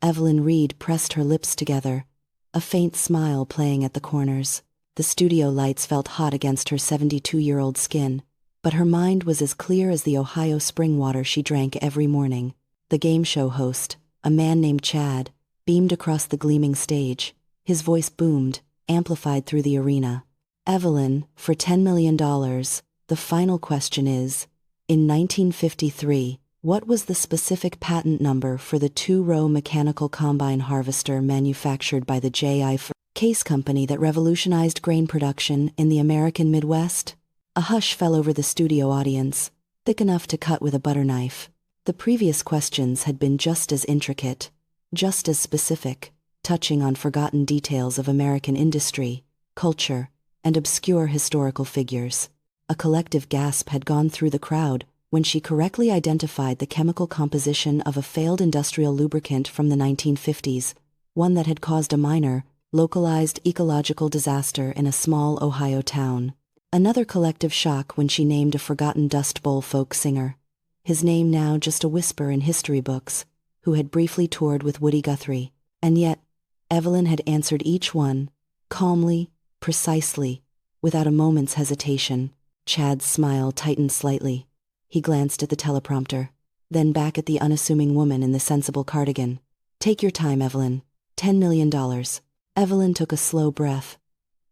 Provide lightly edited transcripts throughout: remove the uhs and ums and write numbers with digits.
Evelyn Reed pressed her lips together, a faint smile playing at the corners. The studio lights felt hot against her 72-year-old skin, but her mind was as clear as the Ohio spring water she drank every morning. The game show host, a man named Chad, beamed across the gleaming stage. His voice boomed, amplified through the arena. Evelyn, for $10 million, the final question is, in 1953, what was the specific patent number for the two-row mechanical combine harvester manufactured by the J.I. Case Company that revolutionized grain production in the American Midwest? A hush fell over the studio audience, thick enough to cut with a butter knife. The previous questions had been just as intricate, just as specific, touching on forgotten details of American industry, culture, and obscure historical figures. A collective gasp had gone through the crowd when she correctly identified the chemical composition of a failed industrial lubricant from the 1950s, one that had caused a minor, localized ecological disaster in a small Ohio town. Another collective shock when she named a forgotten Dust Bowl folk singer, his name now just a whisper in history books, who had briefly toured with Woody Guthrie. And yet, Evelyn had answered each one, calmly, precisely, without a moment's hesitation. Chad's smile tightened slightly. He glanced at the teleprompter, then back at the unassuming woman in the sensible cardigan. "Take your time, Evelyn. $10 million. Evelyn took a slow breath.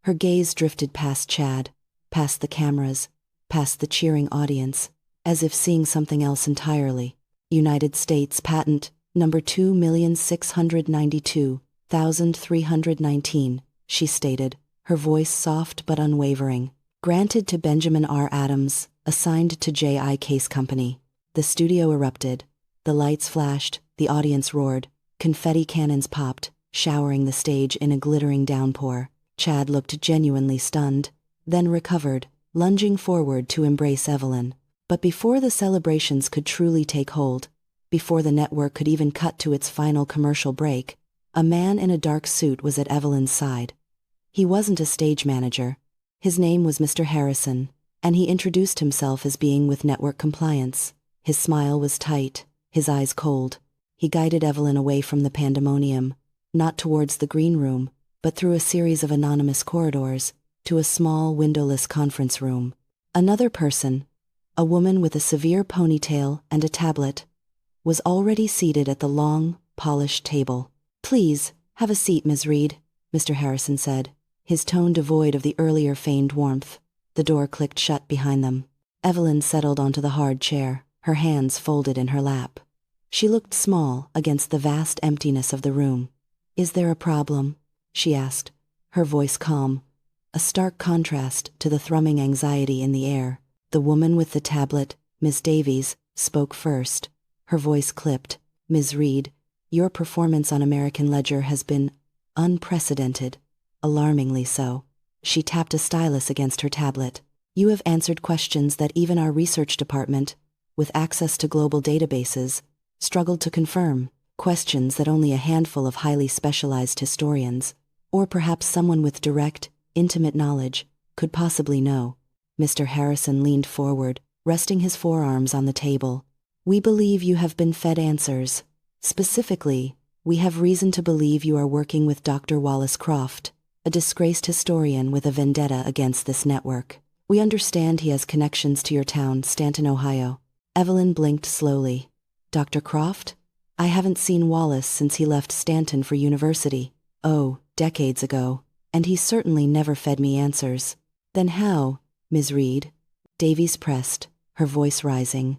Her gaze drifted past Chad, past the cameras, past the cheering audience, as if seeing something else entirely. United States Patent Number 2,692,319, she stated, her voice soft but unwavering. Granted to Benjamin R. Adams, assigned to J.I. Case Company. The studio erupted. The lights flashed, the audience roared, confetti cannons popped, showering the stage in a glittering downpour. Chad looked genuinely stunned, then recovered, lunging forward to embrace Evelyn. But before the celebrations could truly take hold, before the network could even cut to its final commercial break, a man in a dark suit was at Evelyn's side. He wasn't a stage manager. His name was Mr. Harrison, and he introduced himself as being with Network Compliance. His smile was tight, his eyes cold. He guided Evelyn away from the pandemonium, not towards the green room, but through a series of anonymous corridors, to a small windowless conference room. Another person, a woman with a severe ponytail and a tablet, was already seated at the long, polished table. "Please, have a seat, Ms. Reed," Mr. Harrison said, his tone devoid of the earlier feigned warmth. The door clicked shut behind them. Evelyn settled onto the hard chair, her hands folded in her lap. She looked small against the vast emptiness of the room. "Is there a problem?" she asked, her voice calm, a stark contrast to the thrumming anxiety in the air. The woman with the tablet, Miss Davies, spoke first. Her voice clipped. "Ms. Reed, your performance on American Ledger has been unprecedented, alarmingly so." She tapped a stylus against her tablet. "You have answered questions that even our research department, with access to global databases, struggled to confirm, questions that only a handful of highly specialized historians, or perhaps someone with direct, intimate knowledge, could possibly know." Mr. Harrison leaned forward, resting his forearms on the table. "We believe you have been fed answers. Specifically, we have reason to believe you are working with Dr. Wallace Croft, a disgraced historian with a vendetta against this network. We understand he has connections to your town, Stanton, Ohio." Evelyn blinked slowly. "Dr. Croft? I haven't seen Wallace since he left Stanton for university. Oh, decades ago. And he certainly never fed me answers." "Then how, Ms. Reed?" Davies pressed, her voice rising.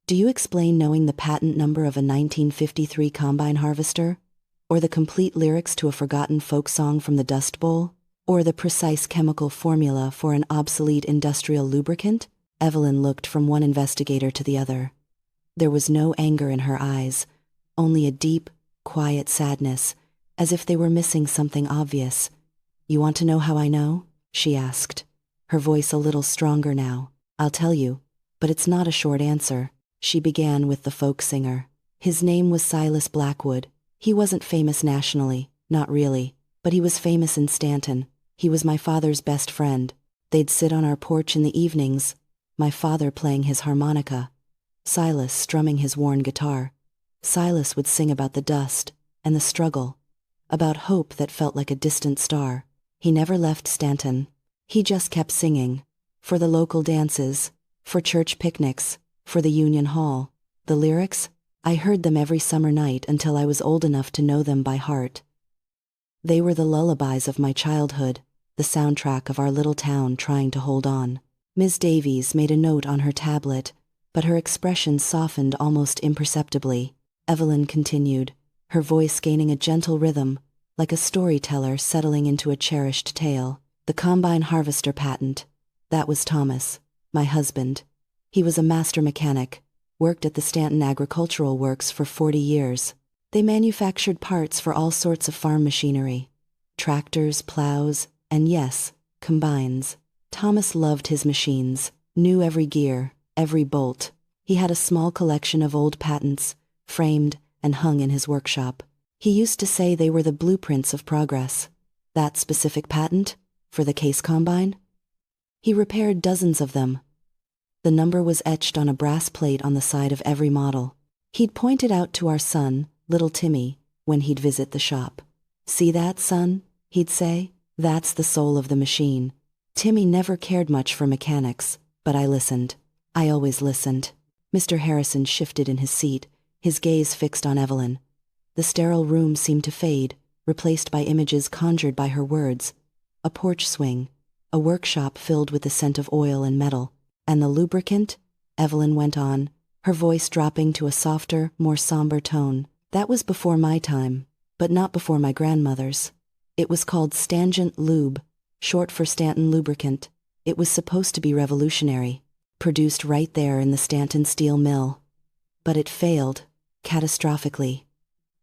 "Do you explain knowing the patent number of a 1953 combine harvester? Or the complete lyrics to a forgotten folk song from the Dust Bowl? Or the precise chemical formula for an obsolete industrial lubricant?" Evelyn looked from one investigator to the other. There was no anger in her eyes, only a deep, quiet sadness, as if they were missing something obvious. "You want to know how I know?" she asked, her voice a little stronger now. "I'll tell you, but it's not a short answer." She began with the folk singer. His name was Silas Blackwood. He wasn't famous nationally, not really, but he was famous in Stanton. He was my father's best friend. They'd sit on our porch in the evenings, my father playing his harmonica, Silas strumming his worn guitar. Silas would sing about the dust, and the struggle, about hope that felt like a distant star. He never left Stanton. He just kept singing. For the local dances, for church picnics, for the Union Hall. The lyrics? I heard them every summer night until I was old enough to know them by heart. They were the lullabies of my childhood, the soundtrack of our little town trying to hold on. Ms. Davies made a note on her tablet, but her expression softened almost imperceptibly. Evelyn continued, her voice gaining a gentle rhythm, like a storyteller settling into a cherished tale. The combine harvester patent. That was Thomas, my husband. He was a master mechanic, worked at the Stanton Agricultural Works for 40 years. They manufactured parts for all sorts of farm machinery. Tractors, plows, and yes, combines. Thomas loved his machines, knew every gear, every bolt. He had a small collection of old patents, framed and hung in his workshop. He used to say they were the blueprints of progress. That specific patent? For the case combine? He repaired dozens of them. The number was etched on a brass plate on the side of every model. He'd point it out to our son, little Timmy, when he'd visit the shop. "See that, son?" he'd say. "That's the soul of the machine." Timmy never cared much for mechanics, but I listened. I always listened. Mr. Harrison shifted in his seat, his gaze fixed on Evelyn. The sterile room seemed to fade, replaced by images conjured by her words. A porch swing, a workshop filled with the scent of oil and metal. And the lubricant? Evelyn went on, her voice dropping to a softer, more somber tone. That was before my time, but not before my grandmother's. It was called Stanton Lube, short for Stanton Lubricant. It was supposed to be revolutionary, produced right there in the Stanton steel mill. But it failed, catastrophically.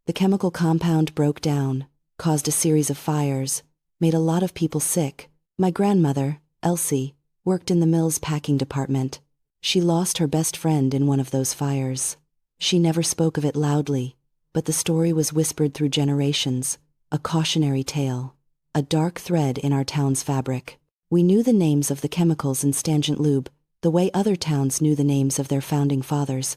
The chemical compound broke down, caused a series of fires, made a lot of people sick. My grandmother, Elsie, worked in the mill's packing department. She lost her best friend in one of those fires. She never spoke of it loudly, but the story was whispered through generations, a cautionary tale, a dark thread in our town's fabric. We knew the names of the chemicals in Stanton Lube, the way other towns knew the names of their founding fathers.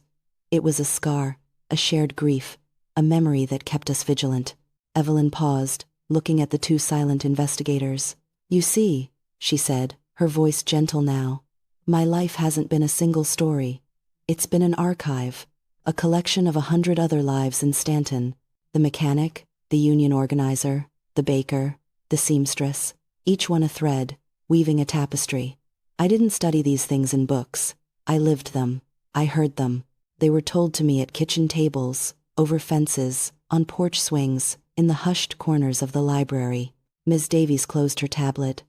It was a scar, a shared grief, a memory that kept us vigilant. Evelyn paused, looking at the two silent investigators. "You see," she said, her voice gentle now, "my life hasn't been a single story. It's been an archive, a collection of 100 other lives in Stanton. The mechanic, the union organizer, the baker, the seamstress, each one a thread, weaving a tapestry. I didn't study these things in books. I lived them. I heard them. They were told to me at kitchen tables, over fences, on porch swings, in the hushed corners of the library." Ms. Davies closed her tablet.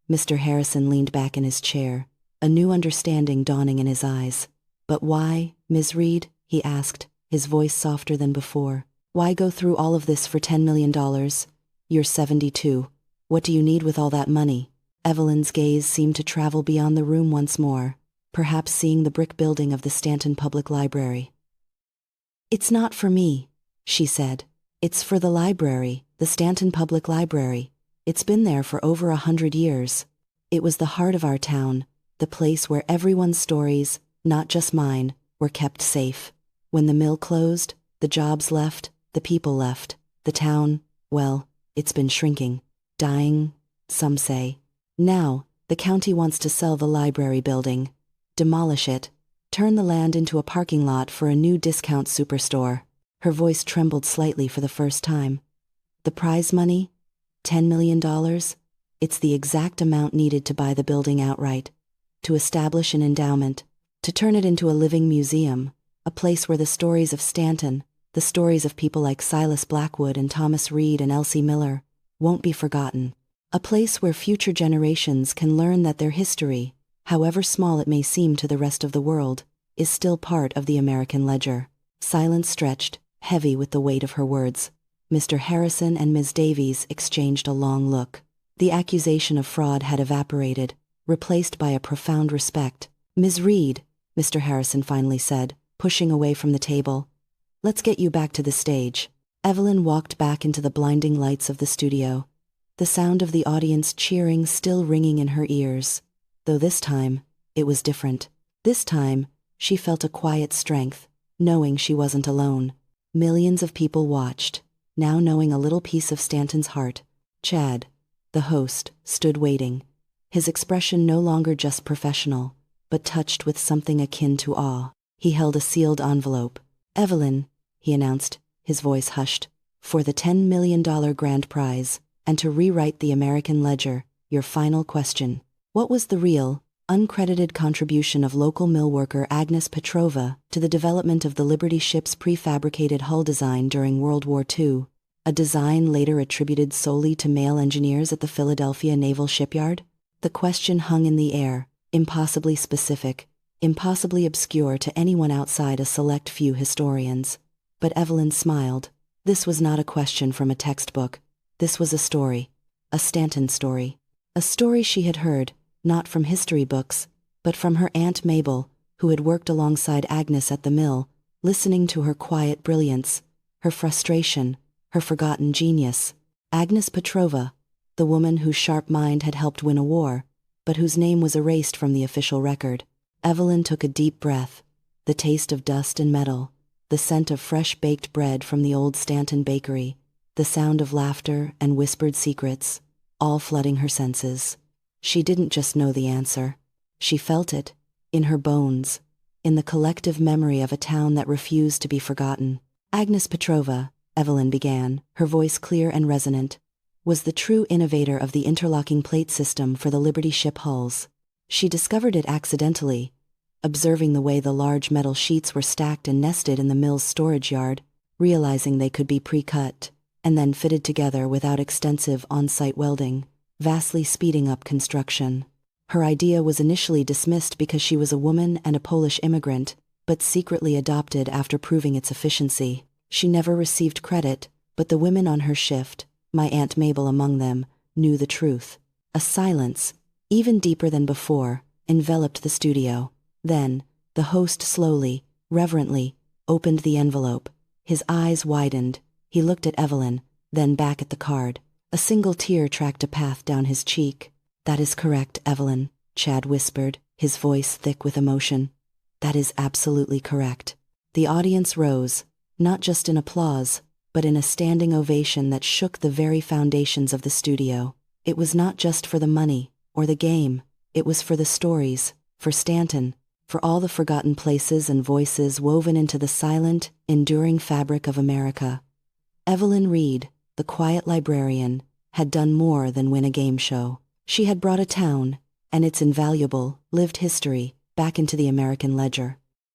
Mr. Harrison leaned back in his chair, a new understanding dawning in his eyes. "But why, Ms. Reed?" he asked, his voice softer than before. "Why go through all of this for $10 million? You're 72. What do you need with all that money?" Evelyn's gaze seemed to travel beyond the room once more, perhaps seeing the brick building of the Stanton Public Library. "It's not for me," she said. "It's for the library, the Stanton Public Library. It's been there for over 100 years. It was the heart of our town, the place where everyone's stories, not just mine, were kept safe. When the mill closed, the jobs left, the people left. The town, well, it's been shrinking, dying, some say. Now, the county wants to sell the library building, demolish it, turn the land into a parking lot for a new discount superstore." Her voice trembled slightly for the first time. "The prize money? $10 million? It's the exact amount needed to buy the building outright, to establish an endowment, to turn it into a living museum, a place where the stories of Stanton, the stories of people like Silas Blackwood and Thomas Reed and Elsie Miller, won't be forgotten. A place where future generations can learn that their history, however small it may seem to the rest of the world, is still part of the American ledger." Silence stretched, heavy with the weight of her words. Mr. Harrison and Ms. Davies exchanged a long look. The accusation of fraud had evaporated, replaced by a profound respect. "Ms. Reed," Mr. Harrison finally said, pushing away from the table, "let's get you back to the stage." Evelyn walked back into the blinding lights of the studio, the sound of the audience cheering still ringing in her ears. Though this time, it was different. This time, she felt a quiet strength, knowing she wasn't alone. Millions of people watched. now knowing a little piece of Stanton's heart. Chad, the host, stood waiting, his expression no longer just professional, but touched with something akin to awe. He held a sealed envelope. "Evelyn," he announced, his voice hushed, "for the $10 million grand prize, and to rewrite the American ledger, your final question. What was the real, uncredited contribution of local millworker Agnes Petrova to the development of the Liberty ship's prefabricated hull design during World War II, a design later attributed solely to male engineers at the Philadelphia Naval Shipyard?" The question hung in the air, impossibly specific, impossibly obscure to anyone outside a select few historians. But Evelyn smiled. This was not a question from a textbook. This was a story. A Stanton story. A story she had heard, not from history books, but from her Aunt Mabel, who had worked alongside Agnes at the mill, listening to her quiet brilliance, her frustration, her forgotten genius. Agnes Petrova, the woman whose sharp mind had helped win a war, but whose name was erased from the official record. Evelyn took a deep breath. The taste of dust and metal, the scent of fresh baked bread from the old Stanton bakery, the sound of laughter and whispered secrets, all flooding her senses. She didn't just know the answer. She felt it, in her bones, in the collective memory of a town that refused to be forgotten. Agnes Petrova, Evelyn began, her voice clear and resonant, was the true innovator of the interlocking plate system for the Liberty ship hulls. She discovered it accidentally, observing the way the large metal sheets were stacked and nested in the mill's storage yard, realizing they could be pre-cut, and then fitted together without extensive on-site welding, vastly speeding up construction. Her idea was initially dismissed because she was a woman and a Polish immigrant, but secretly adopted after proving its efficiency. She never received credit, but the women on her shift, my Aunt Mabel among them, knew the truth. A silence, even deeper than before, enveloped the studio. Then, the host slowly, reverently, opened the envelope. His eyes widened. He looked at Evelyn, then back at the card. A single tear tracked a path down his cheek. "That is correct, Evelyn," Chad whispered, his voice thick with emotion. "That is absolutely correct." The audience rose, not just in applause, but in a standing ovation that shook the very foundations of the studio. It was not just for the money or the game. It was for the stories, for Stanton, for all the forgotten places and voices woven into the silent, enduring fabric of America. Evelyn Reed, the quiet librarian, had done more than win a game show. She had brought a town, and its invaluable, lived history, back into the American ledger.